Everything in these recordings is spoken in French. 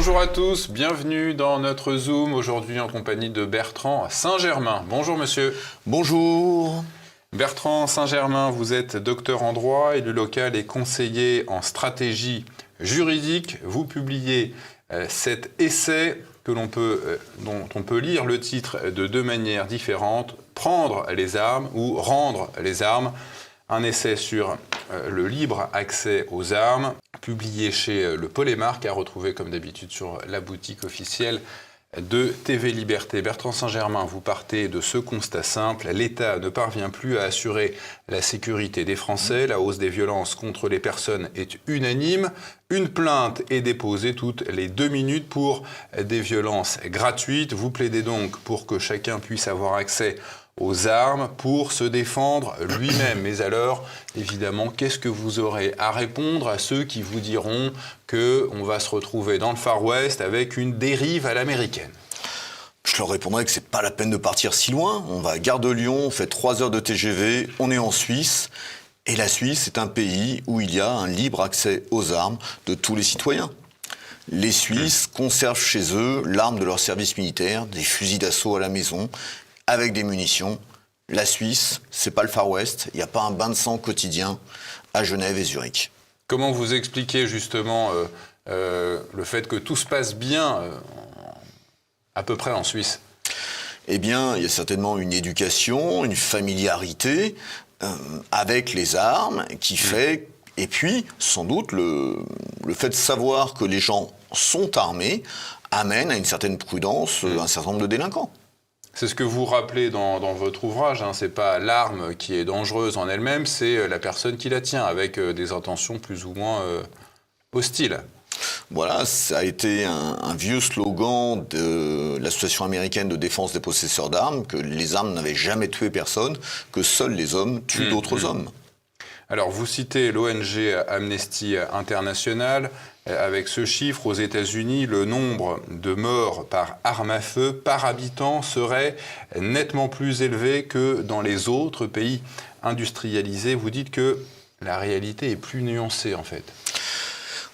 Bonjour à tous, bienvenue dans notre Zoom, aujourd'hui en compagnie de Bertrand Saint-Germain. Bonjour monsieur. Bonjour. Bertrand Saint-Germain, vous êtes docteur en droit, élu local et conseiller en stratégie juridique. Vous publiez cet essai dont on peut lire le titre de deux manières différentes, Prendre les armes ou Rendre les armes. Un essai sur le libre accès aux armes, publié chez Le Polémarque, à retrouver comme d'habitude sur la boutique officielle de TV Liberté. Bertrand Saint-Germain, vous partez de ce constat simple, l'État ne parvient plus à assurer la sécurité des Français, la hausse des violences contre les personnes est unanime, une plainte est déposée toutes les 2 minutes pour des violences gratuites. Vous plaidez donc pour que chacun puisse avoir accès aux armes pour se défendre lui-même. Mais alors, évidemment, qu'est-ce que vous aurez à répondre à ceux qui vous diront qu'on va se retrouver dans le Far West avec une dérive à l'américaine ? Je leur répondrai que c'est pas la peine de partir si loin. On va à Gare de Lyon, on fait 3 heures de TGV, on est en Suisse. Et la Suisse est un pays où il y a un libre accès aux armes de tous les citoyens. Les Suisses conservent chez eux l'arme de leur service militaire, des fusils d'assaut à la maison, avec des munitions. La Suisse, c'est pas le Far West, il n'y a pas un bain de sang quotidien à Genève et Zurich. Comment vous expliquez justement le fait que tout se passe bien à peu près en Suisse ? Eh bien, il y a certainement une éducation, une familiarité avec les armes qui fait... Et puis, sans doute, le fait de savoir que les gens sont armés amène à une certaine prudence un certain nombre de délinquants. C'est ce que vous rappelez dans votre ouvrage, hein. C'est pas l'arme qui est dangereuse en elle-même, c'est la personne qui la tient, avec des intentions plus ou moins hostiles. Voilà, ça a été un vieux slogan de l'Association américaine de défense des possesseurs d'armes, que les armes n'avaient jamais tué personne, que seuls les hommes tuent d'autres hommes. Alors, vous citez l'ONG Amnesty International. Avec ce chiffre, aux États-Unis, le nombre de morts par arme à feu par habitant serait nettement plus élevé que dans les autres pays industrialisés. Vous dites que la réalité est plus nuancée, en fait.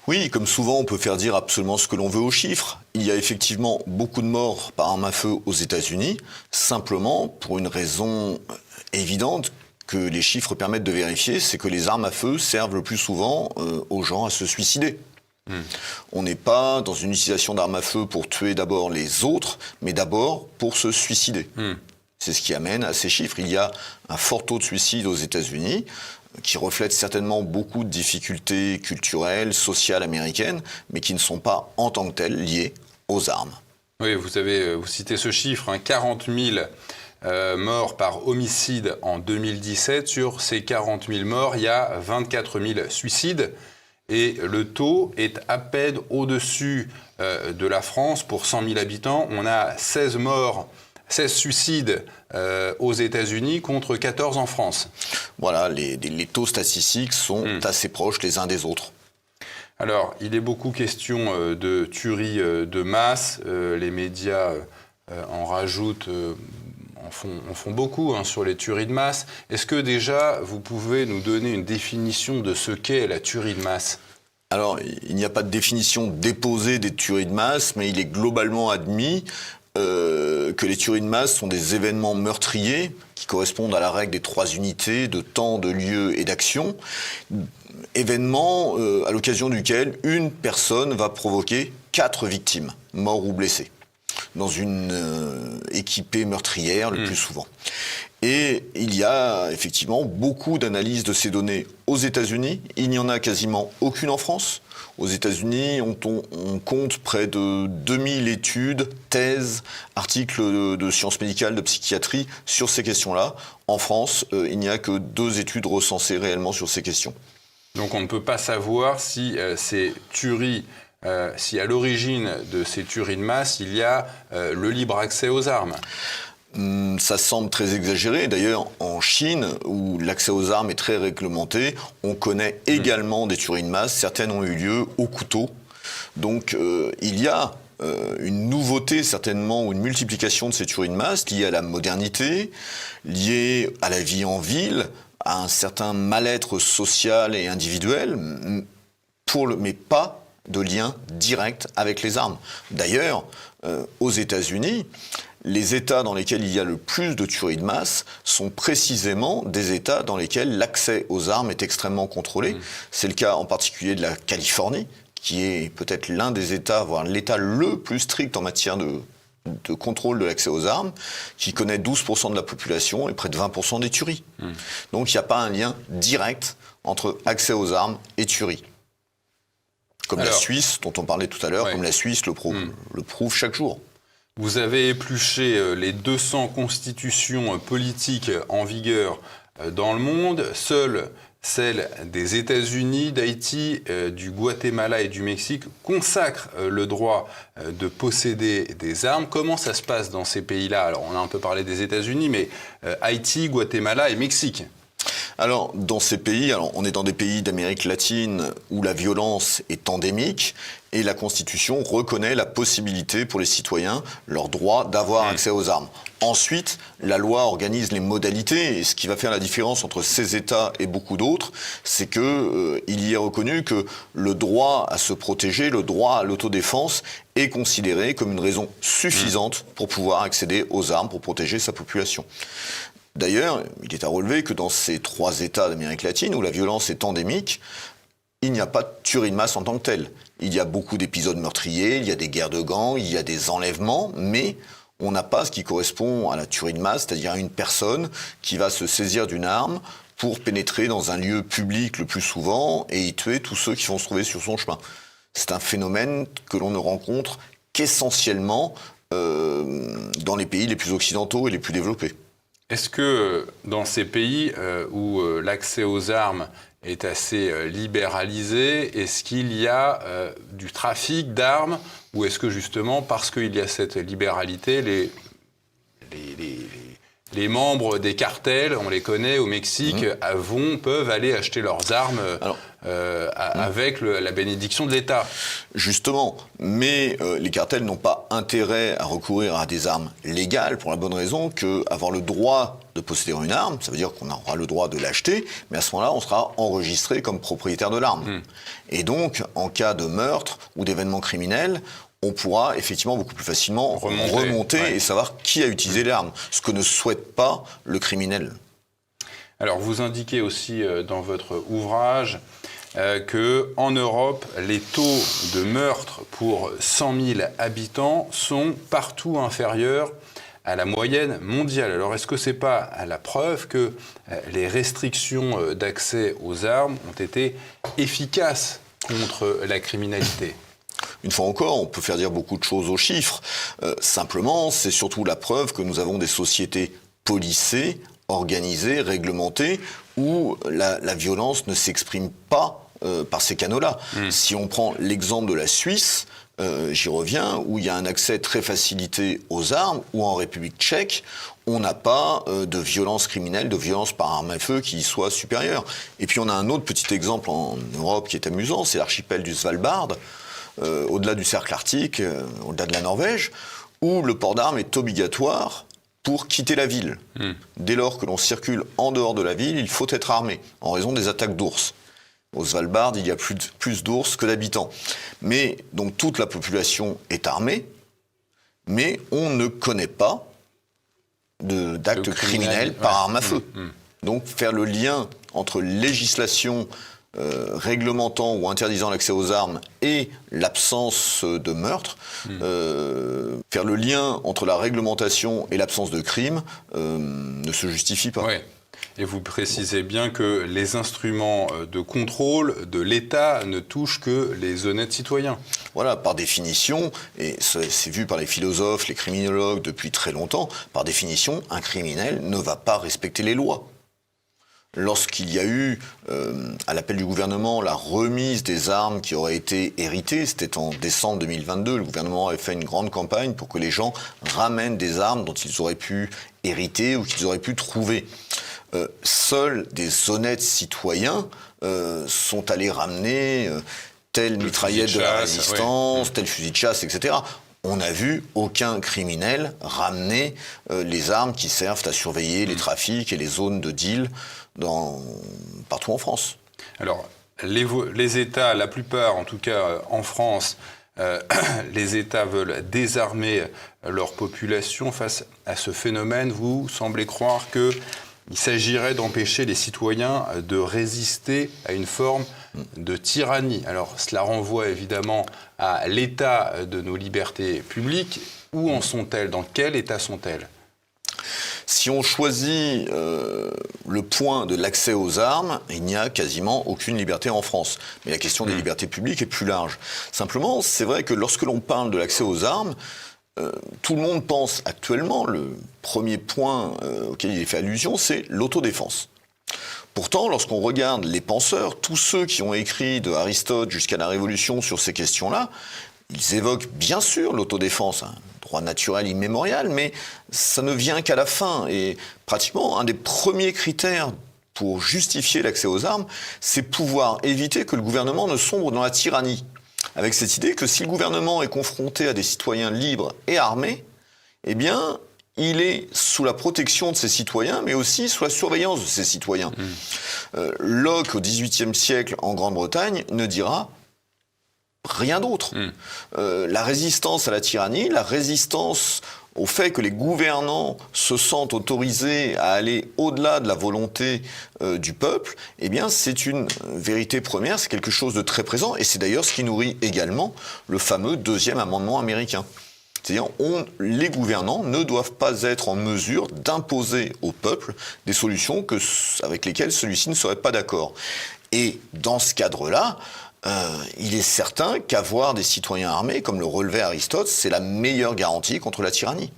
Oui, comme souvent, on peut faire dire absolument ce que l'on veut aux chiffres. Il y a effectivement beaucoup de morts par arme à feu aux États-Unis, simplement pour une raison évidente que les chiffres permettent de vérifier, c'est que les armes à feu servent le plus souvent aux gens à se suicider. On n'est pas dans une utilisation d'armes à feu pour tuer d'abord les autres, mais d'abord pour se suicider. C'est ce qui amène à ces chiffres. Il y a un fort taux de suicide aux États-Unis, qui reflète certainement beaucoup de difficultés culturelles, sociales américaines, mais qui ne sont pas en tant que telles liées aux armes. Oui, vous citez ce chiffre, hein, 40 000 morts par homicide en 2017. Sur ces 40 000 morts, il y a 24 000 suicides. Et le taux est à peine au-dessus de la France. Pour 100 000 habitants, on a 16 suicides aux États-Unis contre 14 en France. Voilà, les taux statistiques sont assez proches les uns des autres. Alors, il est beaucoup question de tueries de masse. Les médias en rajoutent, en font beaucoup sur les tueries de masse. Est-ce que déjà, vous pouvez nous donner une définition de ce qu'est la tuerie de masse ? Alors, il n'y a pas de définition déposée des tueries de masse, mais il est globalement admis que les tueries de masse sont des événements meurtriers qui correspondent à la règle des 3 unités de temps, de lieu et d'action. Événements à l'occasion duquel une personne va provoquer 4 victimes, morts ou blessées, dans une équipée meurtrière le plus souvent. Et il y a effectivement beaucoup d'analyses de ces données aux États-Unis. Il n'y en a quasiment aucune en France. Aux États-Unis, on compte près de 2000 études, thèses, articles de sciences médicales, de psychiatrie sur ces questions-là. En France, il n'y a que 2 études recensées réellement sur ces questions. Donc on ne peut pas savoir si ces tueries, si à l'origine de ces tueries de masse, il y a le libre accès aux armes. Ça semble très exagéré. D'ailleurs, en Chine, où l'accès aux armes est très réglementé, on connaît également des tueries de masse. Certaines ont eu lieu au couteau. Donc, il y a une nouveauté, certainement, ou une multiplication de ces tueries de masse liées à la modernité, liées à la vie en ville, à un certain mal-être social et individuel, mais pas de lien direct avec les armes. D'ailleurs, aux États-Unis, les États dans lesquels il y a le plus de tueries de masse sont précisément des États dans lesquels l'accès aux armes est extrêmement contrôlé. C'est le cas en particulier de la Californie, qui est peut-être l'un des États, voire l'État le plus strict en matière de contrôle de l'accès aux armes, qui connaît 12% de la population et près de 20% des tueries. Donc il n'y a pas un lien direct entre accès aux armes et tueries. Comme la Suisse, dont on parlait tout à l'heure, comme la Suisse le prouve chaque jour. Vous avez épluché les 200 constitutions politiques en vigueur dans le monde. Seule celle des États-Unis, d'Haïti, du Guatemala et du Mexique consacre le droit de posséder des armes. Comment ça se passe dans ces pays-là? Alors, on a un peu parlé des États-Unis, mais Haïti, Guatemala et Mexique. Alors, dans ces pays, on est dans des pays d'Amérique latine où la violence est endémique et la Constitution reconnaît la possibilité pour les citoyens, leur droit d'avoir accès aux armes. Ensuite, la loi organise les modalités et ce qui va faire la différence entre ces États et beaucoup d'autres, c'est que il y est reconnu que le droit à se protéger, le droit à l'autodéfense est considéré comme une raison suffisante pour pouvoir accéder aux armes, pour protéger sa population. D'ailleurs, il est à relever que dans ces 3 États d'Amérique latine où la violence est endémique, il n'y a pas de tuerie de masse en tant que telle. Il y a beaucoup d'épisodes meurtriers, il y a des guerres de gangs, il y a des enlèvements, mais on n'a pas ce qui correspond à la tuerie de masse, c'est-à-dire une personne qui va se saisir d'une arme pour pénétrer dans un lieu public le plus souvent et y tuer tous ceux qui vont se trouver sur son chemin. C'est un phénomène que l'on ne rencontre qu'essentiellement dans les pays les plus occidentaux et les plus développés. Est-ce que dans ces pays où l'accès aux armes est assez libéralisé, est-ce qu'il y a du trafic d'armes ou est-ce que justement, parce qu'il y a cette libéralité, les membres des cartels, on les connaît au Mexique, peuvent aller acheter leurs armes avec la bénédiction de l'État? Justement, mais les cartels n'ont pas intérêt à recourir à des armes légales pour la bonne raison qu'avoir le droit de posséder une arme, ça veut dire qu'on aura le droit de l'acheter, mais à ce moment-là, on sera enregistré comme propriétaire de l'arme. Et donc, en cas de meurtre ou d'événement criminel, on pourra effectivement beaucoup plus facilement remonter et savoir qui a utilisé l'arme, ce que ne souhaite pas le criminel. Alors, vous indiquez aussi dans votre ouvrage qu'en Europe, les taux de meurtre pour 100 000 habitants sont partout inférieurs à la moyenne mondiale. Alors, est-ce que ce n'est pas la preuve que les restrictions d'accès aux armes ont été efficaces contre la criminalité ? Une fois encore, on peut faire dire beaucoup de choses aux chiffres. Simplement, c'est surtout la preuve que nous avons des sociétés policées, organisées, réglementées, où la violence ne s'exprime pas par ces canaux-là. Si on prend l'exemple de la Suisse, j'y reviens, où il y a un accès très facilité aux armes, ou en République tchèque, on n'a pas de violence criminelle, de violence par arme à feu qui soit supérieure. Et puis on a un autre petit exemple en Europe qui est amusant, c'est l'archipel du Svalbard, au-delà du cercle arctique, au-delà de la Norvège, où le port d'armes est obligatoire pour quitter la ville. Dès lors que l'on circule en dehors de la ville, il faut être armé, en raison des attaques d'ours. Au Svalbard, il y a plus d'ours que d'habitants. Mais donc toute la population est armée, mais on ne connaît pas d'actes criminels par arme à feu. Donc faire le lien entre législation réglementant ou interdisant l'accès aux armes et l'absence de meurtre, faire le lien entre la réglementation et l'absence de crime ne se justifie pas. Ouais. Et vous précisez bien que les instruments de contrôle de l'État ne touchent que les honnêtes citoyens. Voilà, par définition, et c'est vu par les philosophes, les criminologues depuis très longtemps, par définition, un criminel ne va pas respecter les lois. Lorsqu'il y a eu, à l'appel du gouvernement, la remise des armes qui auraient été héritées, c'était en décembre 2022, le gouvernement avait fait une grande campagne pour que les gens ramènent des armes dont ils auraient pu hériter ou qu'ils auraient pu trouver. Seuls des honnêtes citoyens sont allés ramener telle mitraillette de la résistance, tel fusil de chasse, etc. On n'a vu aucun criminel ramener les armes qui servent à surveiller les trafics et les zones de deal partout en France. Alors, les États, la plupart, en tout cas en France, les États veulent désarmer leur population face à ce phénomène. Vous semblez croire qu'il s'agirait d'empêcher les citoyens de résister à une forme de tyrannie. Alors, cela renvoie évidemment à l'état de nos libertés publiques. Où en sont-elles? Dans quel état sont-elles? Si on choisit le point de l'accès aux armes, il n'y a quasiment aucune liberté en France. Mais la question des libertés publiques est plus large. Simplement, c'est vrai que lorsque l'on parle de l'accès aux armes, tout le monde pense actuellement, le premier point auquel il est fait allusion, c'est l'autodéfense. Pourtant, lorsqu'on regarde les penseurs, tous ceux qui ont écrit de Aristote jusqu'à la Révolution sur ces questions-là, ils évoquent bien sûr l'autodéfense, un droit naturel immémorial, mais ça ne vient qu'à la fin. Et pratiquement, un des premiers critères pour justifier l'accès aux armes, c'est pouvoir éviter que le gouvernement ne sombre dans la tyrannie. Avec cette idée que si le gouvernement est confronté à des citoyens libres et armés, eh bien, il est sous la protection de ses citoyens, mais aussi sous la surveillance de ses citoyens. Locke, au XVIIIe siècle, en Grande-Bretagne, ne dira rien d'autre. La résistance à la tyrannie, la résistance au fait que les gouvernants se sentent autorisés à aller au-delà de la volonté du peuple, eh bien, c'est une vérité première, c'est quelque chose de très présent, et c'est d'ailleurs ce qui nourrit également le fameux deuxième amendement américain. C'est-à-dire, les gouvernants ne doivent pas être en mesure d'imposer au peuple des solutions avec lesquelles celui-ci ne serait pas d'accord. Et dans ce cadre-là, il est certain qu'avoir des citoyens armés, comme le relevait Aristote, c'est la meilleure garantie contre la tyrannie.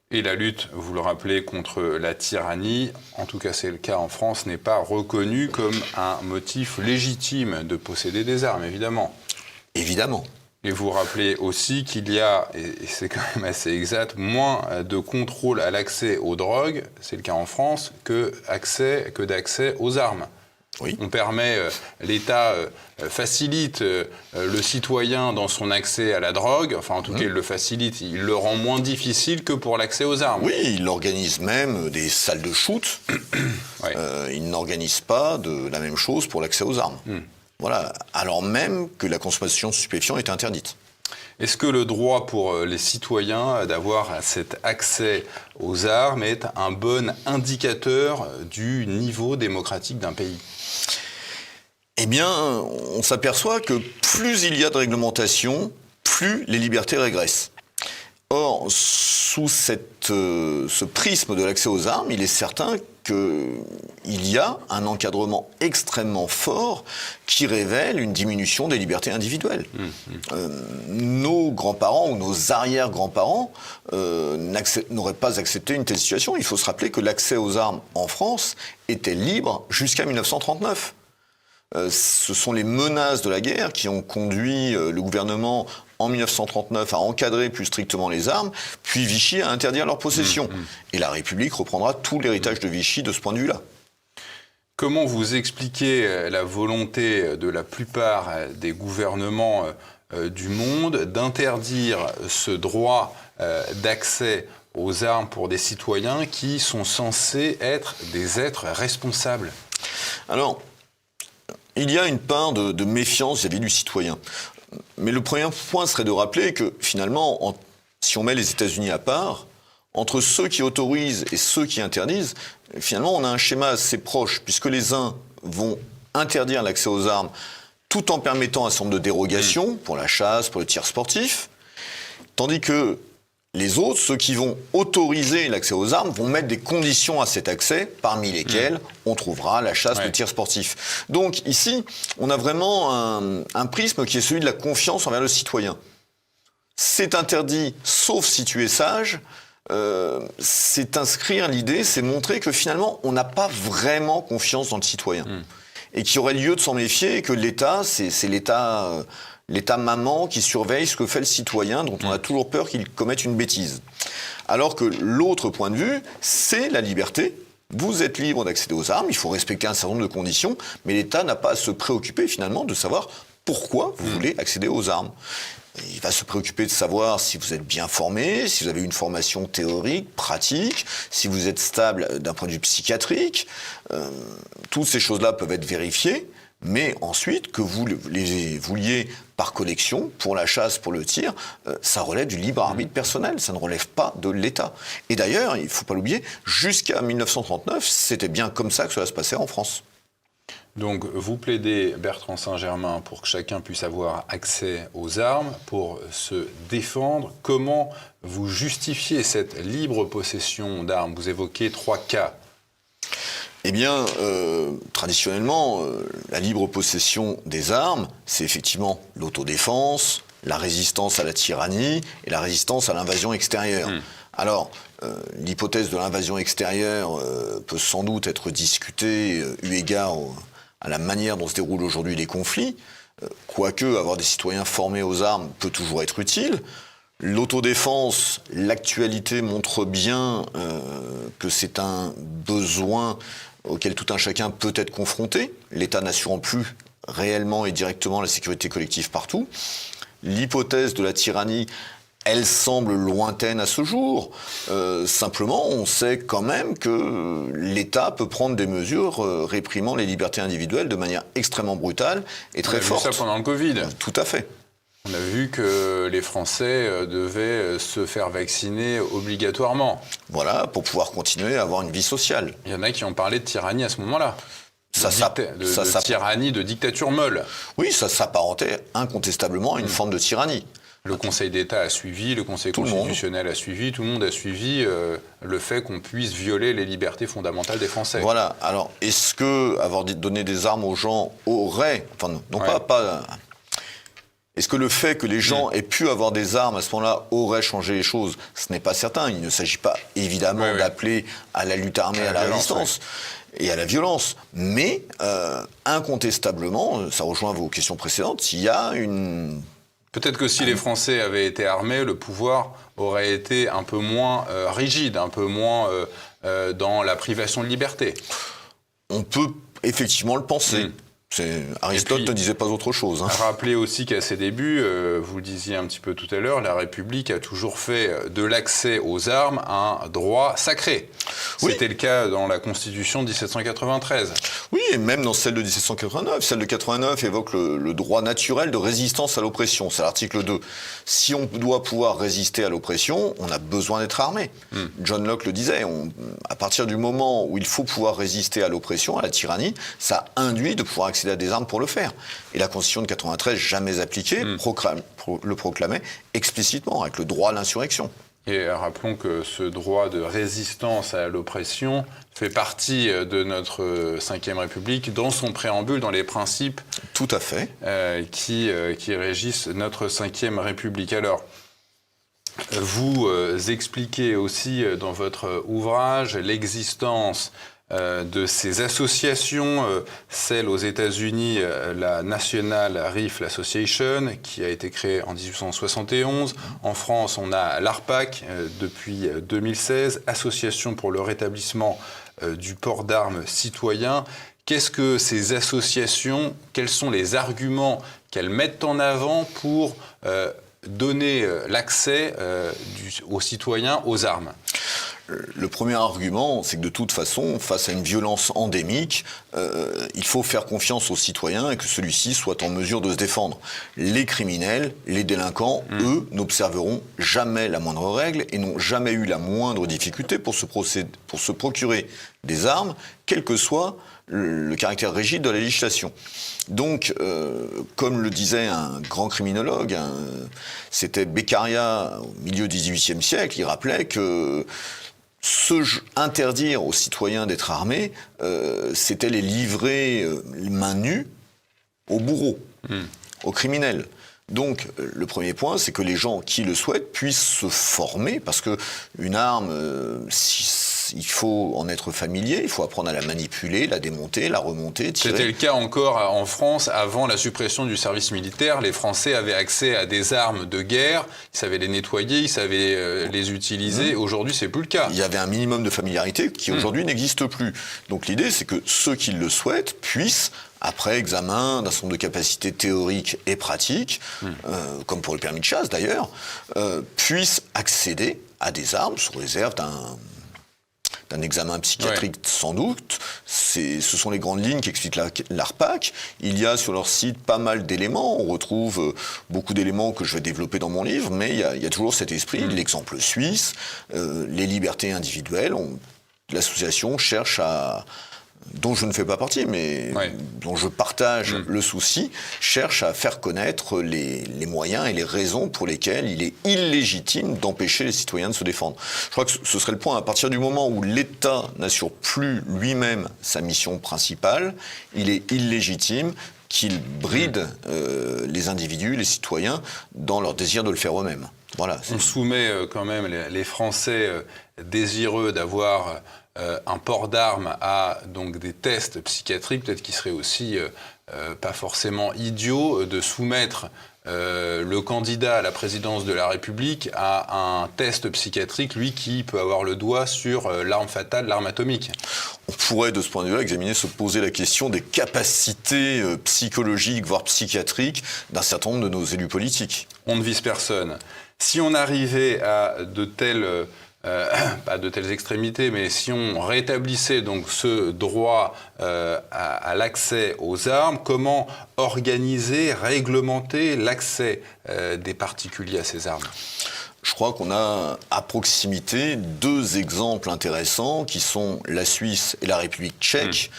Et la lutte, vous le rappelez, contre la tyrannie, en tout cas c'est le cas en France, n'est pas reconnue comme un motif légitime de posséder des armes, évidemment. Évidemment. Et vous rappelez aussi qu'il y a, et c'est quand même assez exact, moins de contrôle à l'accès aux drogues, c'est le cas en France, que d'accès aux armes. Oui. On permet, l'État facilite le citoyen dans son accès à la drogue, enfin en tout cas il le facilite, il le rend moins difficile que pour l'accès aux armes. Oui, il organise même des salles de shoot. Ouais. Il n'organise pas la même chose pour l'accès aux armes. Voilà, alors même que la consommation de stupéfiants est interdite. Est-ce que le droit pour les citoyens d'avoir cet accès aux armes est un bon indicateur du niveau démocratique d'un pays ? Eh bien, on s'aperçoit que plus il y a de réglementation, plus les libertés régressent. Or, sous ce prisme de l'accès aux armes, il est certain qu'il y a un encadrement extrêmement fort qui révèle une diminution des libertés individuelles. Nos grands-parents ou nos arrière-grands-parents n'auraient pas accepté une telle situation. Il faut se rappeler que l'accès aux armes en France était libre jusqu'à 1939. Ce sont les menaces de la guerre qui ont conduit le gouvernement en 1939 à encadrer plus strictement les armes, puis Vichy à interdire leur possession. Et la République reprendra tout l'héritage de Vichy de ce point de vue-là. Comment vous expliquez la volonté de la plupart des gouvernements du monde d'interdire ce droit d'accès aux armes pour des citoyens qui sont censés être des êtres responsables ? Alors, il y a une part de méfiance vis-à-vis du citoyen. Mais le premier point serait de rappeler que finalement, si on met les États-Unis à part, entre ceux qui autorisent et ceux qui interdisent, finalement on a un schéma assez proche, puisque les uns vont interdire l'accès aux armes tout en permettant un certain nombre de dérogations pour la chasse, pour le tir sportif, tandis que les autres, ceux qui vont autoriser l'accès aux armes, vont mettre des conditions à cet accès, parmi lesquelles on trouvera la chasse, le tir sportif. Donc ici, on a vraiment un prisme qui est celui de la confiance envers le citoyen. C'est interdit, sauf si tu es sage. C'est inscrire l'idée, c'est montrer que finalement, on n'a pas vraiment confiance dans le citoyen. Et qu'il y aurait lieu de s'en méfier, et que l'État, c'est l'État... l'État maman qui surveille ce que fait le citoyen, dont on a toujours peur qu'il commette une bêtise. Alors que l'autre point de vue, c'est la liberté. Vous êtes libre d'accéder aux armes, il faut respecter un certain nombre de conditions, mais l'État n'a pas à se préoccuper finalement de savoir pourquoi vous voulez accéder aux armes. Il va se préoccuper de savoir si vous êtes bien formé, si vous avez une formation théorique, pratique, si vous êtes stable d'un point de vue psychiatrique. Toutes ces choses-là peuvent être vérifiées. Mais ensuite, que vous les vouliez par collection, pour la chasse, pour le tir, ça relève du libre arbitre personnel, ça ne relève pas de l'État. Et d'ailleurs, il ne faut pas l'oublier, jusqu'à 1939, c'était bien comme ça que cela se passait en France. Donc vous plaidez, Bertrand Saint-Germain, pour que chacun puisse avoir accès aux armes, pour se défendre. Comment vous justifiez cette libre possession d'armes? Vous évoquez 3 cas. Eh bien, traditionnellement, la libre possession des armes, c'est effectivement l'autodéfense, la résistance à la tyrannie et la résistance à l'invasion extérieure. Alors, l'hypothèse de l'invasion extérieure peut sans doute être discutée eu égard à la manière dont se déroulent aujourd'hui les conflits, quoique avoir des citoyens formés aux armes peut toujours être utile. L'autodéfense, l'actualité montre bien que c'est un besoin auquel tout un chacun peut être confronté, l'État n'assurant plus réellement et directement la sécurité collective partout. L'hypothèse de la tyrannie, elle semble lointaine à ce jour. Simplement, on sait quand même que l'État peut prendre des mesures réprimant les libertés individuelles de manière extrêmement brutale et très forte. On a vu ça pendant le Covid. Tout à fait. On a vu que les Français devaient se faire vacciner obligatoirement. Voilà, pour pouvoir continuer à avoir une vie sociale. Il y en a qui ont parlé de tyrannie à ce moment-là. De tyrannie, de dictature molle. Oui, ça s'apparentait incontestablement à une forme de tyrannie. Le Conseil d'État a suivi, le Conseil constitutionnel a suivi, tout le monde a suivi le fait qu'on puisse violer les libertés fondamentales des Français. Voilà. Alors, est-ce que avoir donné des armes aux gens aurait... Enfin, non pas... Est-ce que le fait que les gens aient pu avoir des armes à ce moment-là aurait changé les choses? Ce n'est pas certain. Il ne s'agit pas évidemment d'appeler à la lutte armée, à la résistance et à la violence. Mais incontestablement, ça rejoint vos questions précédentes, il y a une... Peut-être que si les Français avaient été armés, le pouvoir aurait été un peu moins rigide, un peu moins dans la privation de liberté. On peut effectivement le penser. Aristote ne disait pas autre chose. Rappelez aussi qu'à ses débuts, vous le disiez un petit peu tout à l'heure, la République a toujours fait de l'accès aux armes un droit sacré. Oui. C'était le cas dans la Constitution de 1793. Oui, et même dans celle de 1789. Celle de 89 évoque le droit naturel de résistance à l'oppression. C'est l'article 2. Si on doit pouvoir résister à l'oppression, on a besoin d'être armé. John Locke le disait, à partir du moment où il faut pouvoir résister à l'oppression, à la tyrannie, ça induit de pouvoir accéder à des armes pour le faire. Et la Constitution de 93, jamais appliquée, le proclamait explicitement, avec le droit à l'insurrection. Et rappelons que ce droit de résistance à l'oppression fait partie de notre Ve République dans son préambule, dans les principes tout à fait. Qui régissent notre Ve République. Alors, vous expliquez aussi dans votre ouvrage l'existence de ces associations, celle aux États-Unis, la National Rifle Association, qui a été créée en 1871. En France, on a l'ARPAC depuis 2016, Association pour le rétablissement du port d'armes citoyen. Qu'est-ce que ces associations, quels sont les arguments qu'elles mettent en avant pour donner l'accès aux citoyens aux armes ? Le premier argument, c'est que de toute façon, face à une violence endémique, il faut faire confiance aux citoyens et que celui-ci soit en mesure de se défendre. Les criminels, les délinquants, eux, n'observeront jamais la moindre règle et n'ont jamais eu la moindre difficulté pour se procurer des armes, quel que soit le caractère rigide de la législation. Donc, comme le disait un grand criminologue, c'était Beccaria au milieu du XVIIIe siècle, il rappelait que interdire aux citoyens d'être armés, c'était les livrer les mains nues aux bourreaux, aux criminels. Donc, le premier point, c'est que les gens qui le souhaitent puissent se former, parce que une arme, il faut en être familier, il faut apprendre à la manipuler, la démonter, la remonter, tirer. C'était le cas encore en France avant la suppression du service militaire. Les Français avaient accès à des armes de guerre, ils savaient les nettoyer, ils savaient les utiliser. Aujourd'hui, c'est plus le cas. Il y avait un minimum de familiarité qui aujourd'hui n'existe plus. Donc l'idée, c'est que ceux qui le souhaitent puissent, après examen d'un certain nombre de capacités théoriques et pratiques, comme pour le permis de chasse d'ailleurs, puissent accéder à des armes sous réserve d'un examen psychiatrique sans doute. Ce sont les grandes lignes qu'explique l'ARPAC. Il y a sur leur site pas mal d'éléments. On retrouve beaucoup d'éléments que je vais développer dans mon livre, mais il y a toujours cet esprit, l'exemple suisse, les libertés individuelles. L'association cherche dont je ne fais pas partie, mais dont je partage le souci, cherche à faire connaître les moyens et les raisons pour lesquelles il est illégitime d'empêcher les citoyens de se défendre. Je crois que ce serait le point. À partir du moment où l'État n'assure plus lui-même sa mission principale, il est illégitime qu'il bride les individus, les citoyens, dans leur désir de le faire eux-mêmes. Voilà. On soumet quand même les Français désireux d'avoir un port d'armes à donc des tests psychiatriques, peut-être qu'il serait aussi pas forcément idiot de soumettre le candidat à la présidence de la République à un test psychiatrique, lui qui peut avoir le doigt sur l'arme fatale, l'arme atomique. On pourrait, de ce point de vue-là, se poser la question des capacités psychologiques, voire psychiatriques, d'un certain nombre de nos élus politiques. On ne vise personne. Si on arrivait à de telles... pas de telles extrémités, mais si on rétablissait donc ce droit à l'accès aux armes, comment organiser, réglementer l'accès des particuliers à ces armes ? Je crois qu'on a à proximité deux exemples intéressants qui sont la Suisse et la République tchèque,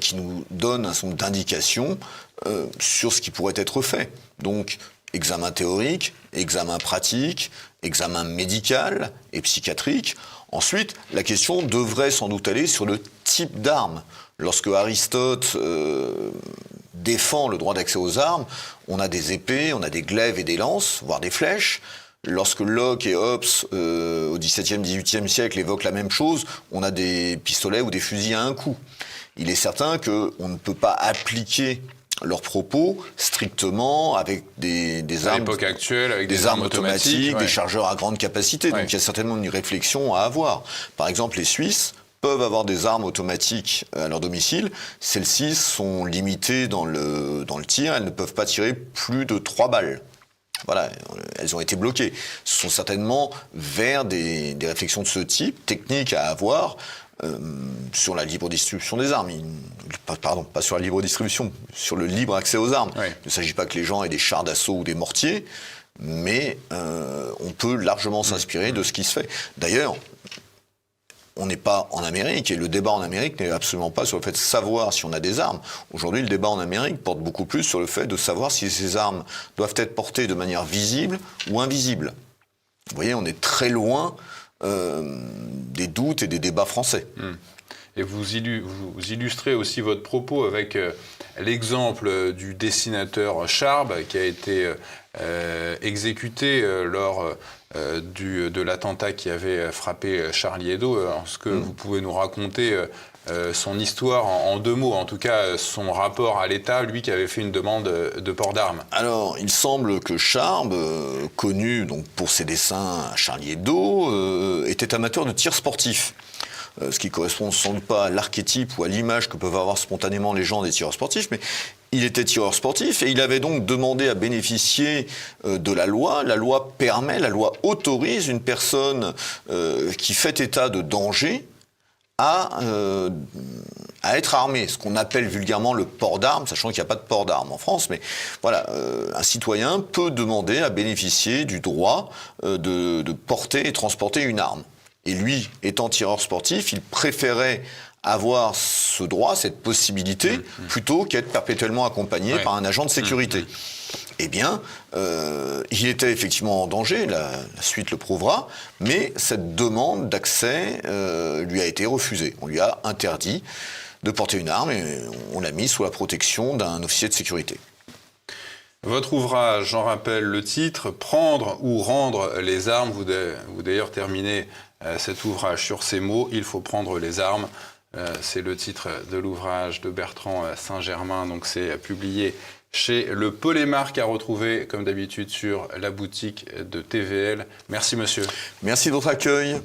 qui nous donnent un certain nombre d'indications sur ce qui pourrait être fait. Donc, examen théorique, examen pratique, examen médical et psychiatrique. Ensuite, la question devrait sans doute aller sur le type d'arme. Lorsque Aristote défend le droit d'accès aux armes, on a des épées, on a des glaives et des lances, voire des flèches. Lorsque Locke et Hobbes, au XVIIe, XVIIIe siècle, évoquent la même chose, on a des pistolets ou des fusils à un coup. Il est certain qu'on ne peut pas appliquer leurs propos strictement avec des armes, à l'époque actuelle, avec des armes automatiques, des chargeurs à grande capacité. Donc il y a certainement une réflexion à avoir. Par exemple, les Suisses peuvent avoir des armes automatiques à leur domicile. Celles-ci sont limitées dans le tir. Elles ne peuvent pas tirer plus de 3 balles. Voilà, elles ont été bloquées. Ce sont certainement vers des réflexions de ce type, techniques à avoir, sur la libre distribution des armes. Pardon, pas sur la libre distribution, sur le libre accès aux armes. Il ne s'agit pas que les gens aient des chars d'assaut ou des mortiers, mais on peut largement s'inspirer de ce qui se fait. D'ailleurs, on n'est pas en Amérique, et le débat en Amérique n'est absolument pas sur le fait de savoir si on a des armes. Aujourd'hui, le débat en Amérique porte beaucoup plus sur le fait de savoir si ces armes doivent être portées de manière visible ou invisible. Vous voyez, on est très loin des doutes et des débats français. Et vous illustrez aussi votre propos avec l'exemple du dessinateur Charb qui a été exécuté lors de l'attentat qui avait frappé Charlie Hebdo. Est-ce que vous pouvez nous raconter son histoire en 2 mots, en tout cas son rapport à l'État, lui qui avait fait une demande de port d'armes? Alors, il semble que Charb, connu donc pour ses dessins à Charlie Hebdo, était amateur de tir sportif. Ce qui correspond sans doute pas à l'archétype ou à l'image que peuvent avoir spontanément les gens des tireurs sportifs, mais il était tireur sportif et il avait donc demandé à bénéficier de la loi. La loi autorise une personne qui fait état de danger à être armé, ce qu'on appelle vulgairement le port d'armes, sachant qu'il n'y a pas de port d'armes en France, mais voilà, un citoyen peut demander à bénéficier du droit de porter et transporter une arme. Et lui, étant tireur sportif, il préférait avoir ce droit, cette possibilité, plutôt qu'être perpétuellement accompagné par un agent de sécurité. Eh bien, il était effectivement en danger, la suite le prouvera, mais cette demande d'accès lui a été refusée. On lui a interdit de porter une arme et on l'a mis sous la protection d'un officier de sécurité. Votre ouvrage, j'en rappelle le titre, « Prendre ou rendre les armes ». Vous d'ailleurs terminez cet ouvrage sur ces mots, « Il faut prendre les armes ». C'est le titre de l'ouvrage de Bertrand Saint-Germain, donc c'est publié chez Le Polémarque, à retrouver comme d'habitude sur la boutique de TVL. Merci monsieur. Merci de votre accueil.